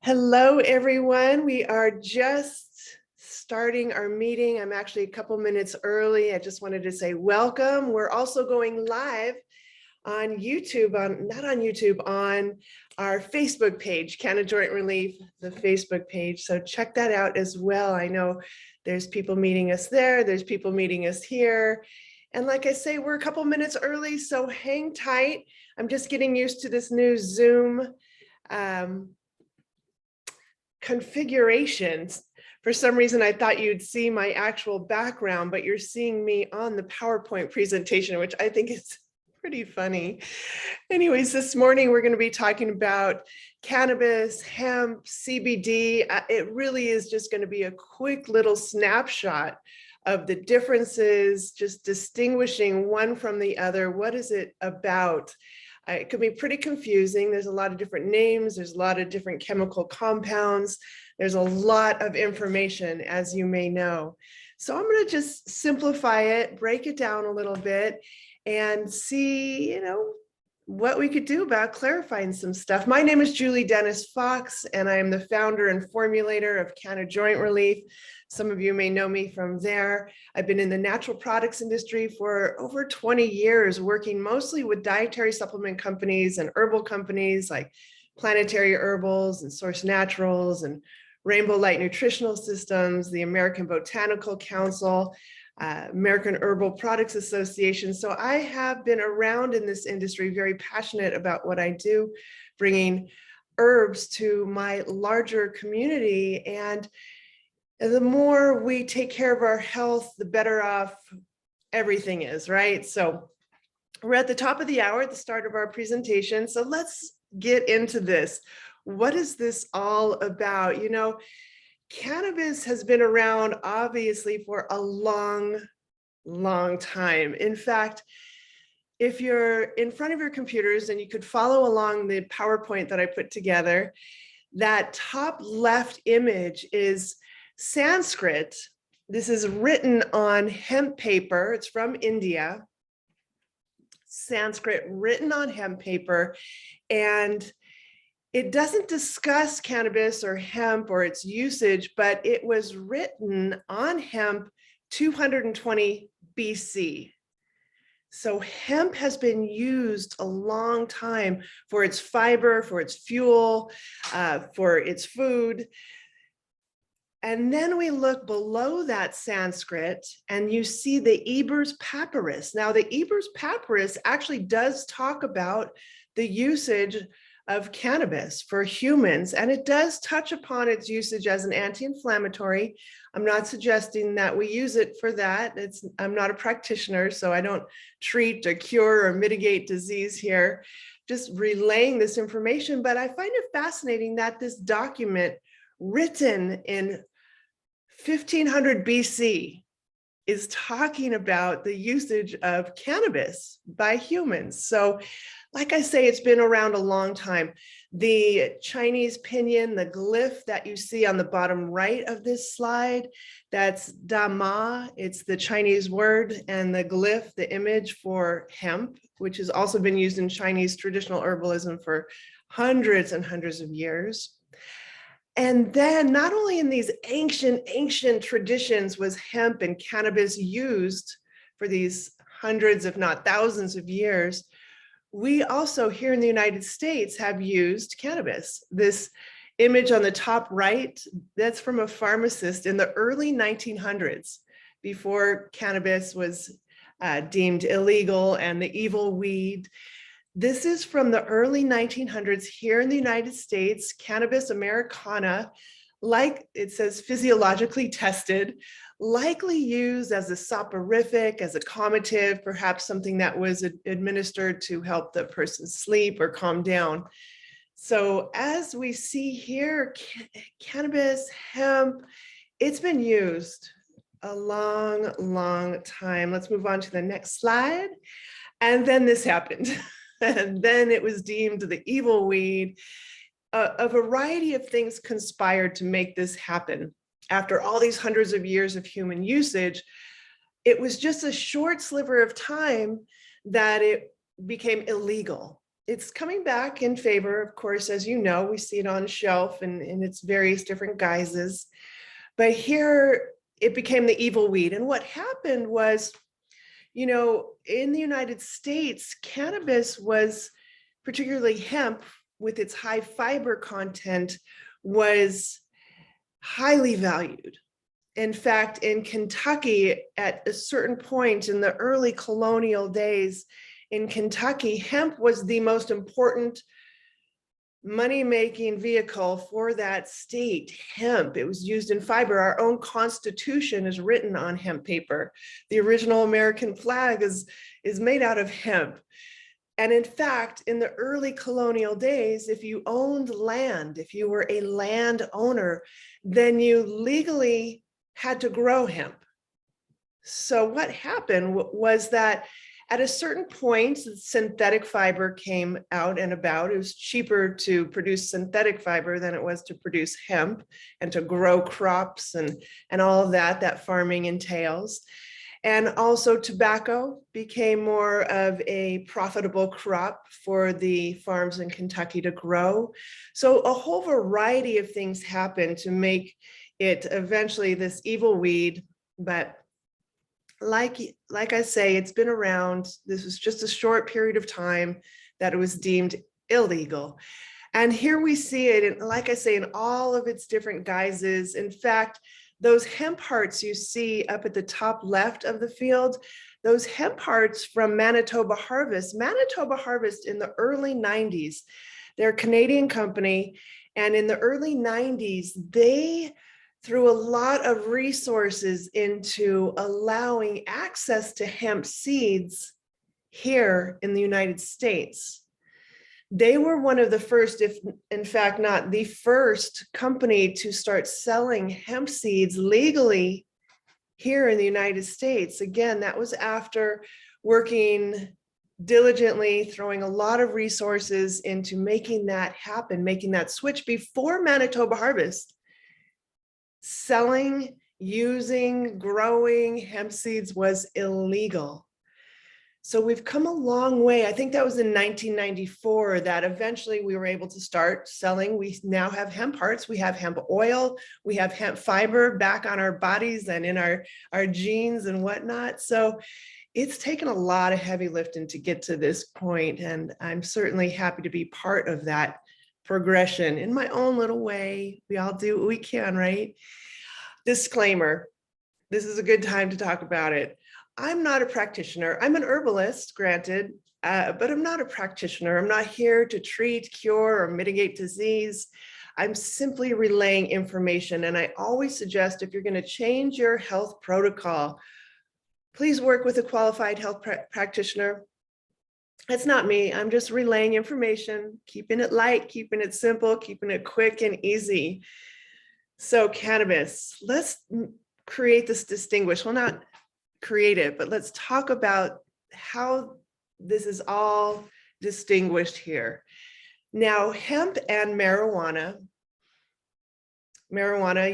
Hello, everyone. We are just starting our meeting. I'm actually a couple minutes early. I just wanted to say welcome. We're also going live on YouTube, on our Facebook page, Canna Joint Relief, the Facebook page. So check that out as well. I know there's people meeting us there. There's people meeting us here. And like I say, we're a couple minutes early, so hang tight. I'm just getting used to this new Zoom configurations. For some reason, I thought you'd see my actual background, but you're seeing me on the PowerPoint presentation, which I think is pretty funny. Anyways, this morning we're going to be talking about cannabis, hemp, CBD. It really is just going to be a quick little snapshot of the differences, just distinguishing one from the other. What is it about? It could be pretty confusing. There's a lot of different names. There's a lot of different chemical compounds. There's a lot of information, as you may know. So I'm going to just simplify it, break it down a little bit, and see, what we could do about clarifying some stuff. My name is Julie Dennis Fox, and I am the founder and formulator of Canna Joint Relief. Some of you may know me from there. I've been in the natural products industry for over 20 years, working mostly with dietary supplement companies and herbal companies like Planetary Herbals and Source Naturals and Rainbow Light Nutritional Systems, the American Botanical Council, American Herbal Products Association. So I have been around in this industry, very passionate about what I do, bringing herbs to my larger community. And the more we take care of our health, the better off everything is, right? So we're at the top of the hour, at the start of our presentation. So let's get into this. What is this all about? Cannabis has been around, obviously, for a long, long time. In fact, if you're in front of your computers and you could follow along the PowerPoint that I put together, that top left image is Sanskrit. This is written on hemp paper. It's from India. Sanskrit written on hemp paper. And it doesn't discuss cannabis or hemp or its usage, but it was written on hemp 220 BC. So hemp has been used a long time for its fiber, for its fuel, for its food. And then we look below that Sanskrit and you see the Ebers Papyrus. Now, the Ebers Papyrus actually does talk about the usage of cannabis for humans, and it does touch upon its usage as an anti-inflammatory. I'm not suggesting that we use it for that. I'm not a practitioner, so I don't treat or cure or mitigate disease here, just relaying this information. But I find it fascinating that this document written in 1500 BC is talking about the usage of cannabis by humans. So like I say, it's been around a long time. The Chinese pinyin, the glyph that you see on the bottom right of this slide, that's Dama. It's the Chinese word, and the glyph, the image for hemp, which has also been used in Chinese traditional herbalism for hundreds and hundreds of years. And then not only in these ancient traditions was hemp and cannabis used for these hundreds, if not thousands of years, we also here in the United States have used cannabis. This image on the top right, that's from a pharmacist in the early 1900s, before cannabis was deemed illegal and the evil weed. This is from the early 1900s here in the United States, Cannabis Americana, like it says, physiologically tested, likely used as a soporific, as a calmative, perhaps something that was administered to help the person sleep or calm down. So as we see here, cannabis, hemp, it's been used a long, long time. Let's move on to the next slide. And then this happened. And then it was deemed the evil weed. A variety of things conspired to make this happen. After all these hundreds of years of human usage, it was just a short sliver of time that it became illegal. it's coming back in favor, of course, as you know, we see it on shelf in its various different guises. But here it became the evil weed. And what happened was, in the United States, cannabis was, particularly hemp with its high fiber content, was highly valued. In fact, in Kentucky, at a certain point in the early colonial days in Kentucky, hemp was the most important money-making vehicle for that state. Hemp, it was used in fiber. Our own Constitution is written on hemp paper. The original American flag is made out of hemp. And in fact, in the early colonial days, if you owned land, if you were a landowner, then you legally had to grow hemp. So what happened was that at a certain point, synthetic fiber came out and about. It was cheaper to produce synthetic fiber than it was to produce hemp and to grow crops and all of that farming entails. And also tobacco became more of a profitable crop for the farms in Kentucky to grow. So a whole variety of things happened to make it eventually this evil weed. But like I say, it's been around. This was just a short period of time that it was deemed illegal. And here we see it, in, like I say, in all of its different guises. In fact, those hemp hearts you see up at the top left of the field, those hemp hearts from Manitoba Harvest in the early 90s, they're a Canadian company. And in the early 90s, they threw a lot of resources into allowing access to hemp seeds here in the United States. They were one of the first, if in fact not the first company to start selling hemp seeds legally here in the United States. Again, that was after working diligently, throwing a lot of resources into making that happen, making that switch. Before Manitoba Harvest, selling, using, growing hemp seeds was illegal. So we've come a long way. I think that was in 1994 that eventually we were able to start selling. We now have hemp hearts, we have hemp oil, we have hemp fiber back on our bodies and in our genes and whatnot. So it's taken a lot of heavy lifting to get to this point, and I'm certainly happy to be part of that progression in my own little way. We all do what we can, right? Disclaimer, this is a good time to talk about it. I'm not a practitioner. I'm an herbalist, granted, but I'm not a practitioner. I'm not here to treat, cure, or mitigate disease. I'm simply relaying information. And I always suggest if you're going to change your health protocol, please work with a qualified health practitioner. It's not me. I'm just relaying information, keeping it light, keeping it simple, keeping it quick and easy. So cannabis, let's create this distinguish. Well, not create it, but let's talk about how this is all distinguished here. Now, hemp and marijuana,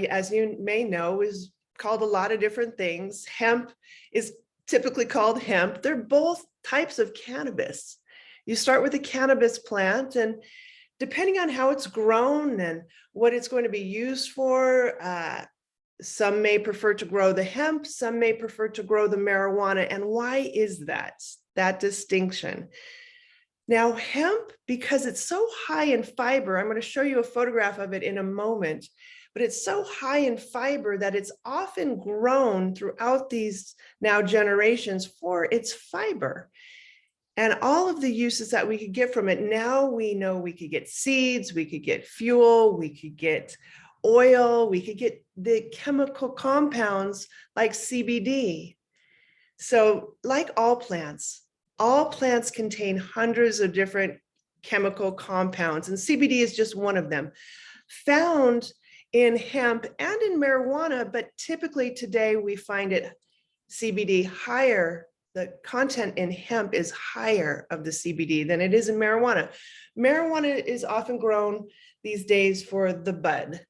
as you may know, is called a lot of different things. Hemp is typically called hemp. They're both types of cannabis. You start with a cannabis plant, and depending on how it's grown and what it's going to be used for, some may prefer to grow the hemp, some may prefer to grow the marijuana. And why is that distinction? Now, hemp, because it's so high in fiber, I'm going to show you a photograph of it in a moment, but it's so high in fiber that it's often grown throughout these now generations for its fiber. And all of the uses that we could get from it, now we know we could get seeds, we could get fuel, we could get oil, we could get the chemical compounds like CBD. So like all plants contain hundreds of different chemical compounds, and CBD is just one of them, found in hemp and in marijuana, but typically today we find it CBD higher. The content in hemp is higher of the CBD than it is in marijuana. Marijuana is often grown these days for the bud.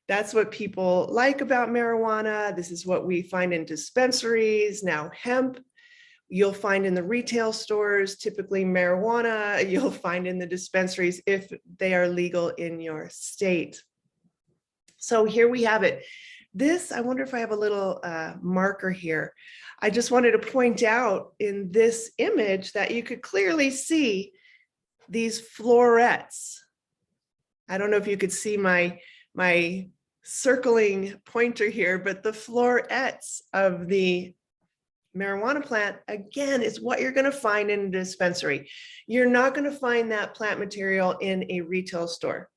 That's what people like about marijuana. This is what we find in dispensaries. Now, hemp, you'll find in the retail stores, typically marijuana, you'll find in the dispensaries if they are legal in your state. So here we have it. This, I wonder if I have a little marker here. I just wanted to point out in this image that you could clearly see these florets. I don't know if you could see my circling pointer here, but the florets of the marijuana plant, again, is what you're going to find in a dispensary. You're not going to find that plant material in a retail store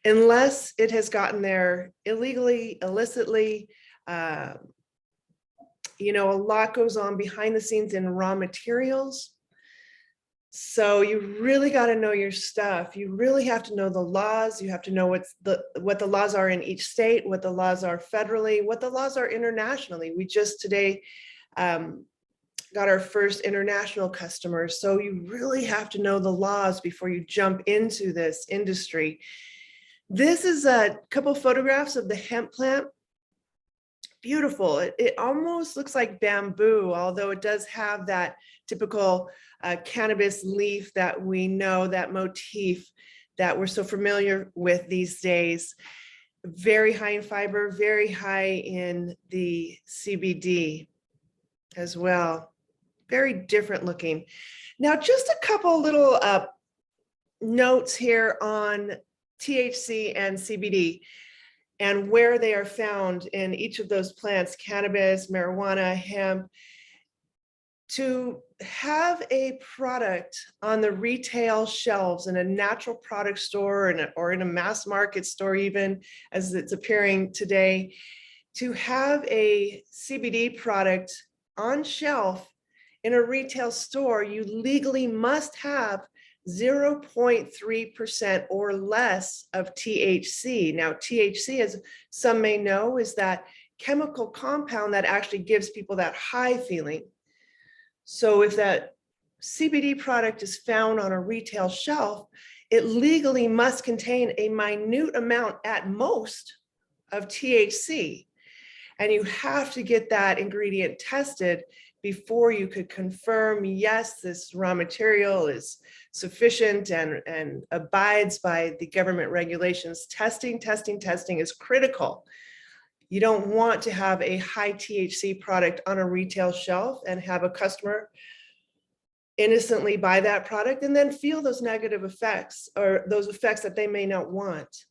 unless it has gotten there illegally, illicitly. You know, a lot goes on behind the scenes in raw materials. So you really got to know your stuff. You really have to know the laws. You have to know what the laws are in each state, what the laws are federally, what the laws are internationally. We just today got our first international customers. So you really have to know the laws before you jump into this industry. This is a couple photographs of the hemp plant. Beautiful. It almost looks like bamboo, although it does have that typical cannabis leaf that we know, that motif that we're so familiar with these days. Very high in fiber, very high in the CBD as well. Very different looking. Now, just a couple little notes here on THC and CBD and where they are found in each of those plants, cannabis, marijuana, hemp. To have a product on the retail shelves in a natural product store or in a mass market store, even as it's appearing today, to have a CBD product on shelf in a retail store, you legally must have 0.3% or less of THC. Now, THC, as some may know, is that chemical compound that actually gives people that high feeling. So if that CBD product is found on a retail shelf, it legally must contain a minute amount at most of THC. And you have to get that ingredient tested before you could confirm, yes, this raw material is sufficient and abides by the government regulations. Testing is critical. You don't want to have a high THC product on a retail shelf and have a customer innocently buy that product and then feel those negative effects or those effects that they may not want.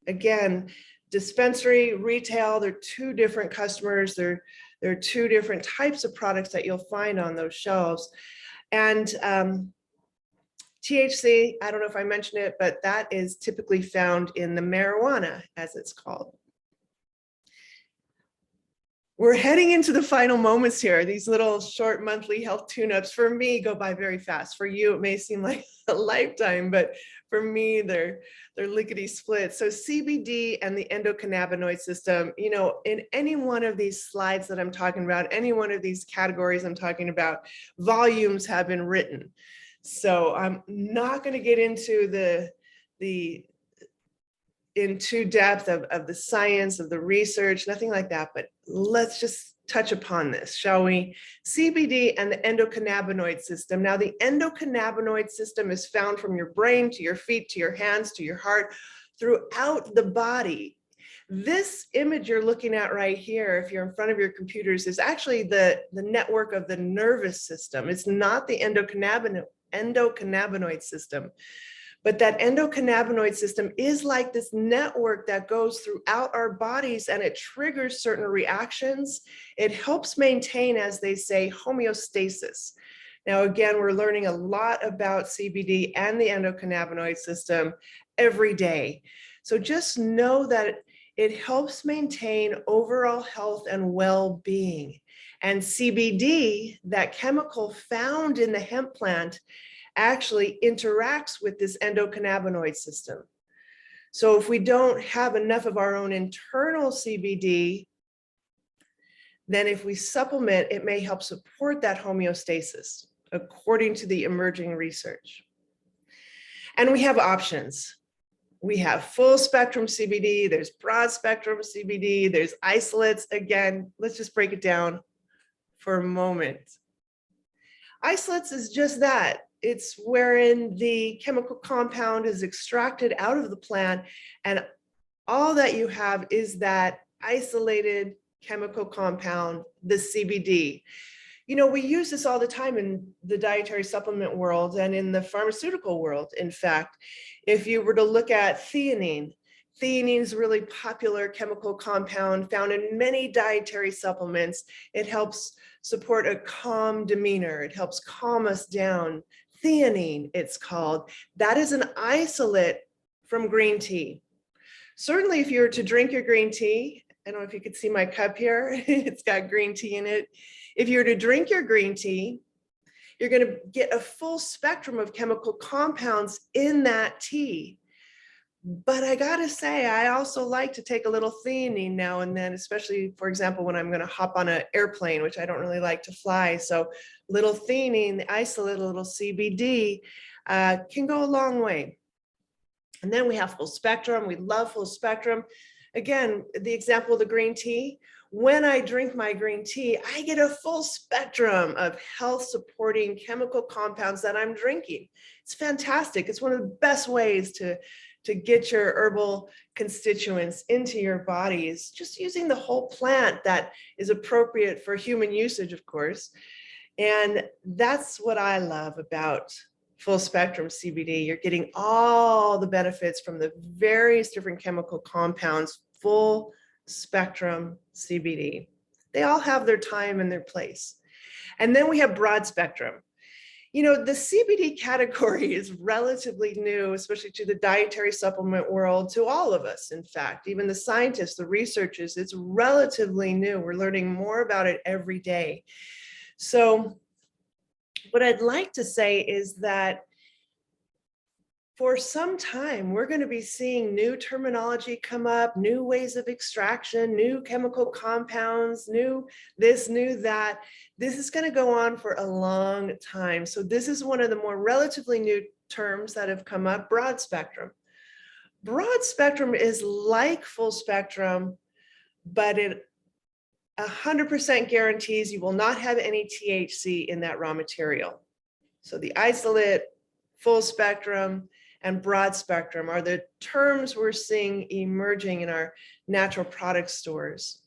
Again, dispensary, retail, they're two different customers. There are two different types of products that you'll find on those shelves. And THC, I don't know if I mentioned it, but that is typically found in the marijuana, as it's called. We're heading into the final moments here. These little short monthly health tune-ups for me go by very fast. For you, it may seem like a lifetime, but for me, they're lickety split. So CBD and the endocannabinoid system, you know, in any one of these slides that I'm talking about, any one of these categories I'm talking about, volumes have been written. So I'm not going to get into into depth of the science, of the research, nothing like that, but let's just touch upon this, shall we? CBD and the endocannabinoid system. Now, the endocannabinoid system is found from your brain to your feet, to your hands, to your heart, throughout the body. This image you're looking at right here, if you're in front of your computers, is actually the network of the nervous system. It's not the endocannabinoid system. But that endocannabinoid system is like this network that goes throughout our bodies and it triggers certain reactions. It helps maintain, as they say, homeostasis. Now, again, we're learning a lot about CBD and the endocannabinoid system every day. So just know that it helps maintain overall health and well-being. And CBD, that chemical found in the hemp plant, actually interacts with this endocannabinoid system. So if we don't have enough of our own internal CBD, then if we supplement, it may help support that homeostasis, according to the emerging research. And we have options. We have full spectrum CBD, there's broad spectrum CBD, there's isolates. Again, let's just break it down for a moment. Isolates is just that. It's wherein the chemical compound is extracted out of the plant, and all that you have is that isolated chemical compound, the CBD. You know, we use this all the time in the dietary supplement world and in the pharmaceutical world. In fact, if you were to look at theanine, theanine is a really popular chemical compound found in many dietary supplements. It helps support a calm demeanor. It helps calm us down. Theanine, it's called. That is an isolate from green tea. Certainly, if you were to drink your green tea, I don't know if you could see my cup here, it's got green tea in it. If you were to drink your green tea, you're going to get a full spectrum of chemical compounds in that tea. But I gotta say, I also like to take a little theanine now and then, especially, for example, when I'm going to hop on an airplane, which I don't really like to fly. So little theanine, the isolate, a little CBD can go a long way. And then we have full spectrum. We love full spectrum. Again, the example of the green tea. When I drink my green tea, I get a full spectrum of health supporting chemical compounds that I'm drinking. It's fantastic. It's one of the best ways to get your herbal constituents into your bodies, just using the whole plant that is appropriate for human usage, of course. And that's what I love about full spectrum CBD. You're getting all the benefits from the various different chemical compounds, full spectrum CBD. They all have their time and their place. And then we have broad spectrum. You know, the CBD category is relatively new, especially to the dietary supplement world, to all of us, in fact, even the scientists, the researchers, it's relatively new. We're learning more about it every day. So what I'd like to say is that for some time, we're going to be seeing new terminology come up, new ways of extraction, new chemical compounds, new this, new that. This is going to go on for a long time. So this is one of the more relatively new terms that have come up, broad spectrum. Broad spectrum is like full spectrum, but it 100% guarantees you will not have any THC in that raw material. So the isolate, full spectrum, and broad spectrum are the terms we're seeing emerging in our natural product stores.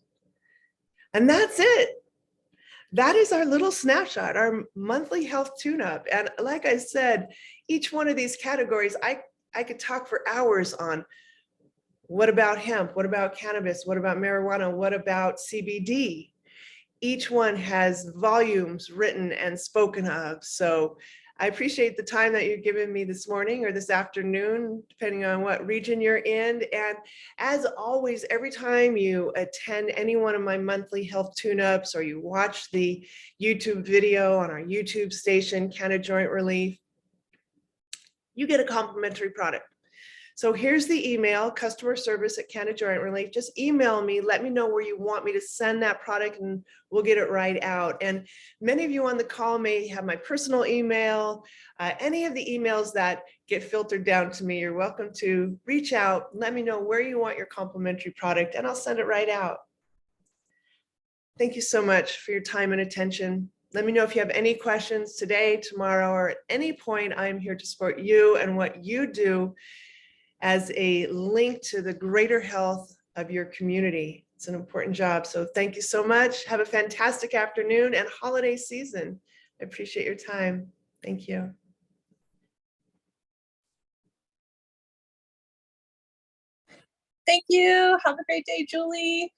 And that's it. That is our little snapshot, our monthly health tune-up. And like I said, each one of these categories, I could talk for hours on. What about hemp? What about cannabis? What about marijuana? What about CBD? Each one has volumes written and spoken of. So I appreciate the time that you're giving me this morning or this afternoon, depending on what region you're in. And as always, every time you attend any one of my monthly health tune-ups or you watch the YouTube video on our YouTube station, Canna Joint Relief, you get a complimentary product. So here's the email, customer service at Canna Joint Relief. Just email me, let me know where you want me to send that product and we'll get it right out. And many of you on the call may have my personal email, any of the emails that get filtered down to me, you're welcome to reach out, let me know where you want your complimentary product and I'll send it right out. Thank you so much for your time and attention. Let me know if you have any questions today, tomorrow, or at any point. I'm here to support you and what you do as a link to the greater health of your community. It's an important job. So thank you so much. Have a fantastic afternoon and holiday season. I appreciate your time. Thank you. Thank you. Have a great day, Julie.